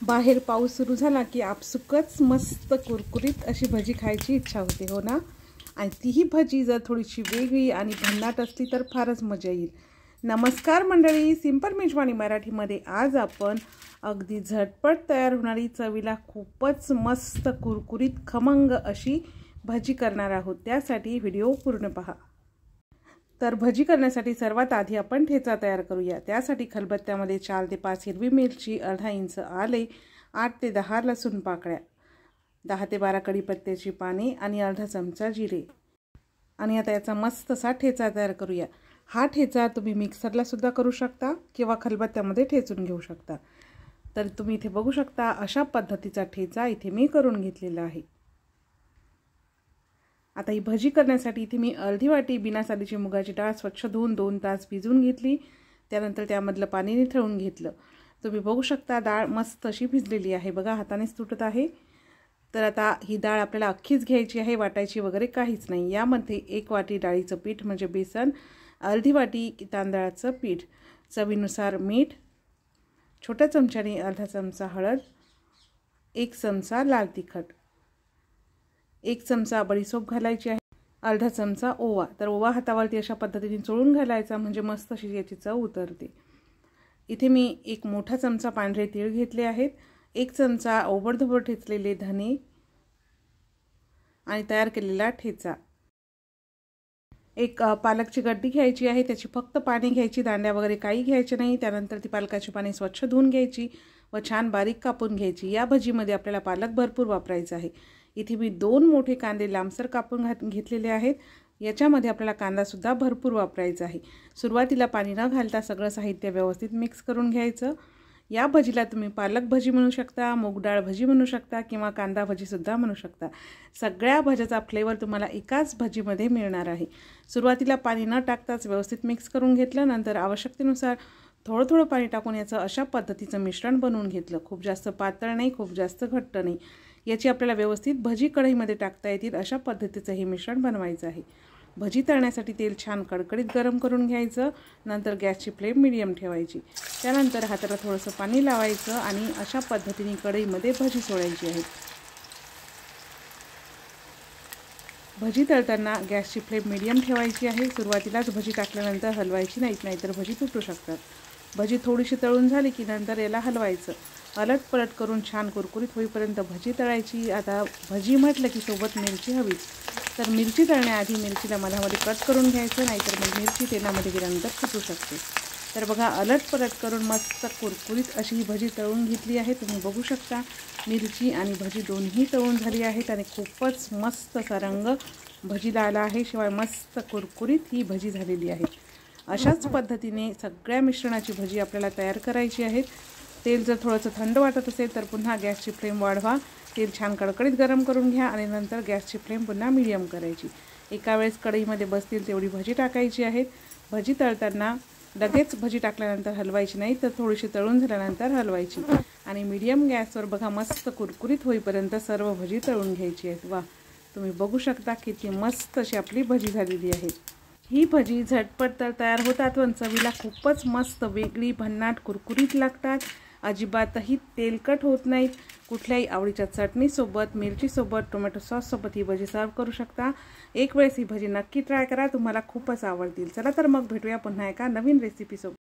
बाहेर पाऊस सुरू झाला की आपसुकच मस्त कुरकुरीत अशी भजी खायची इच्छा होते, हो ना। आणि तीही भजी जर थोडीशी वेगळी आणि भन्नाट असली तर फारच मजा येईल। नमस्कार मंडळी, सिंपल मेजवानी मराठीमध्ये आज आपण अगदी झटपट तयार होणारी चवीला खूपच मस्त कुरकुरीत खमंग अशी भजी करणार आहोत। त्यासाठी व्हिडिओ पूर्ण पहा। तर भजी करण्यासाठी सर्वात आधी आपण ठेचा तयार करूया। त्यासाठी खलबत्त्यामध्ये 4 ते 5 हिरवी मिरची, अर्धा इंच आले, 8 ते 10 लसूण पाकळ्या, 10 ते 12 कढीपत्त्याची पाने आणि अर्धा चमचा जिरे। आणि आता याचा मस्त असा ठेचा तयार करूया। हा ठेचा तुम्ही मिक्सरला सुद्धा करू शकता किंवा खलबत्त्यामध्ये ठेचून घेऊ शकता। तर तुम्ही इथे बघू शकता अशा पद्धतीचा ठेचा इथे मी करून घेतलेला आहे। आता ही भजी करण्यासाठी इथे मी अर्धी वाटी बिना सालीची मुगाची डाळ स्वच्छ धुवून 2 तास भिजवून घेतली। त्यानंतर त्यामधलं पाणी निथळून घेतलं। तुम्ही बघू शकता डाळ मस्त अशी भिजलेली आहे, बघा हातानेच तुटत आहे। तर आता ही डाळ आपल्याला अख्खीच घ्यायची आहे, वाटायची वगैरे काहीच नाही। यामध्ये 1 वाटी डाळीचं पीठ म्हणजे बेसन, अर्धी वाटी तांदळाचं पीठ, चवीनुसार मीठ, छोट्या चमच्याने अर्धा चमचा हळद, 1 चमचा लाल तिखट, 1 चमचा बडीशोप घालायची आहे, अर्धा चमचा ओवा। तर ओवा हातावरती अशा पद्धतीने चोळून घालायचा म्हणजे मस्त अशी याची चव उतरते। इथे मी 1 मोठा चमचा पांढरे तीळ घेतले आहेत, 1 चमचा ओबडधोबड ठेचलेले धने आणि तयार केलेला ठेचा। 1 पालकची गड्डी घ्यायची आहे, त्याची फक्त पाने घ्यायची, दांड्या वगैरे काही घ्यायचे नाही। त्यानंतर ती पालकाची पाने स्वच्छ धुवून घ्यायची व छान बारीक कापून घ्यायची। या भजीमध्ये आपल्याला पालक भरपूर वापरायचा आहे। इथे मी 2 मोठे कांदे लांबसर कापून घेतलेले आहेत। याच्यामध्ये आपल्याला कांदा सुद्धा भरपूर वापरायचा आहे। सुरुवातीला पाणी न घालता सगळं साहित्य व्यवस्थित मिक्स करून घ्यायचं। या भजीला तुम्ही पालक भजी म्हणू शकता, मूग डाळ भजी म्हणू शकता किंवा कांदा भजी सुद्धा म्हणू शकता। सगळ्या भज्याचा फ्लेवर तुम्हाला एकाच भजीमध्ये मिळणार आहे। सुरुवातीला पाणी न टाकताच व्यवस्थित मिक्स करून घेतलं, नंतर आवश्यकतेनुसार थोडं थोडं पाणी टाकून याचं अशा पद्धतीचं मिश्रण बनवून घेतलं। खूप जास्त पातळ नाही, खूप जास्त घट्ट नाही। याची आपल्याला व्यवस्थित भजी कढईमध्ये टाकता येतील अशा पद्धतीचं हे मिश्रण बनवायचं आहे। भजी तळण्यासाठी तेल छान कडकडीत गरम करून घ्यायचं, नंतर गॅसची फ्लेम मीडियम ठेवायची। त्यानंतर हाताला थोडंसं पाणी लावायचं आणि अशा पद्धतीने कढईमध्ये भजी सोडायची आहे। भजी तळताना गॅसची फ्लेम मीडियम ठेवायची आहे। सुरुवातीलाच भजी टाकल्यानंतर हलवायची नाहीत, नाहीतर भजी तुटू शकतात। भजी थोडीशी तळून झाली की नंतर याला हलवायचं, अलट पलट करून छान कुरकुरीत होईपर्यंत भजी तळायची। आता भजी म्हटलं की सोबत मिरची हवीच, तर मिरची तळण्याआधी मिरचीला मधामध्ये कट करून घ्यायचं, नाहीतर मग मिरची तेलामध्ये गेल्यानंतर फुटू शकते। तर बघा अलट पलट करून मस्त कुरकुरीत अशी ही भजी तळून घेतली आहे। तुम्ही बघू शकता मिरची आणि भजी दोन्ही तळून झाली आहेत आणि खूपच मस्त असा रंग भजीला आला आहे, शिवाय मस्त कुरकुरीत ही भजी झालेली आहे। अशाच पद्धतीने सगळ्या मिश्रणाची भजी आपल्याला तयार करायची आहे। तेल जर थोडंसं थंड वाटत असेल तर पुन्हा गॅसची फ्लेम वाढवा, तेल छान कडकडीत गरम करून घ्या आणि नंतर गॅसची फ्लेम पुन्हा मीडियम करायची। एका वेळेस कढईमध्ये बसतील तेवढी भजी टाकायची आहे। भजी तळताना लगेच भजी टाकल्यानंतर हलवायची नाही, तर थोडीशी तळून झाल्यानंतर हलवायची आणि मीडियम गॅसवर बघा मस्त कुरकुरीत होईपर्यंत सर्व भजी तळून घ्यायची आहेत। वा, तुम्ही बघू शकता किती मस्त अशी आपली भजी झालेली आहे। ही भजी झटपट तर तयार होतात पण चवीला खूपच मस्त वेगळी भन्नाट कुरकुरीत लागतात। अजिबातही तेलकट होत नाहीत। कुठल्याही आवडीच्या चटणीसोबत, मिरचीसोबत, टोमॅटो सॉससोबत ही भजी सर्व करू शकता। एक वेळेस ही भजी नक्की ट्राय करा, तुम्हाला खूपच आवडतील। चला तर मग भेटूया पुन्हा एका नवीन रेसिपीसोबत।